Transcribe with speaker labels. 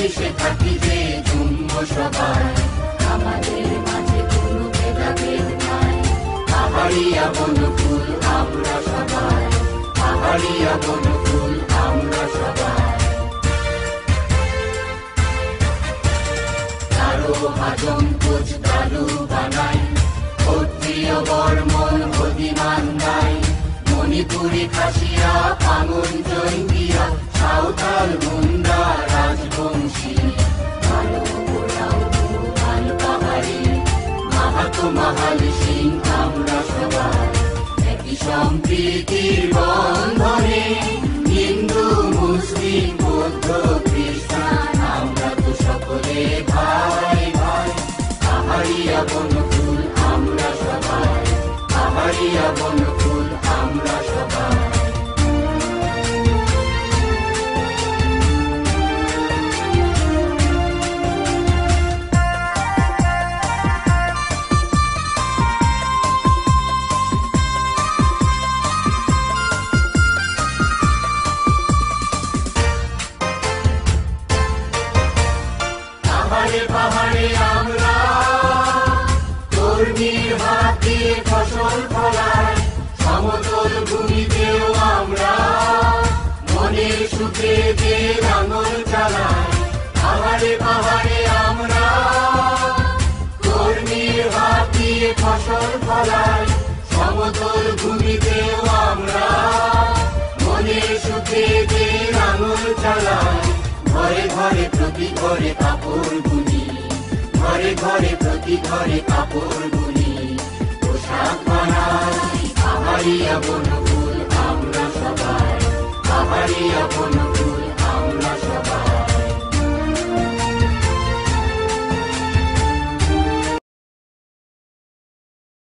Speaker 1: মিলেমিশে থাকি যে জুম্ম সবাই, আমাদের মাঝে কোনো ভেদাভেদ নাই। পাহাড়িয়া বনফুল আমরা সবাই, পাহাড়িয়া বনফুল আমরা সবাই। কারো হাজং কোচ কালু বানাই, ক্ষত্রিয় বর্মন হদিমান গাই, মণিপুরি খাসিয়া পাঙ্গন জৈন্তিয়া, সাঁওতাল মুন্ডা রাজবংশী, ভালো গোড়াও ভালো পাহাড়ি, মাহাতো মাহাল সিং আমরা সবাই। একই সম্প্রীতির বন্ধনে হিন্দু মুসলিম বৌদ্ধ খ্রিস্টান, আমরা তো সকলে ভাই ভাই। পাহাড়িয়া বনফুল আমরা সবাই, পাহাড়িয়া বনফুল আমরা সবাই। পাহাড়ে পাহাড়ে আমরা কর্মীর হাত দিয়ে ফসল ফলাই, সমতল ভূমিতেও আমরা মনের সুখে যে লাঙল চালাই। পাহাড়ে পাহাড়ে আমরা কর্মীর হাত দিয়ে ফসল ফলাই, সমতল ভূমিতেও আমরা মনের সুখে যে লাঙল চালাই। ঘরে ঘরে প্রতি ঘরে কাপড় বুনি, ঘরে ঘরে প্রতি ঘরে কাপড় বুনি, পোশাক বানাই। পাহাড়িয়া বনফুল আমরা সবাই, পাহাড়িয়া বন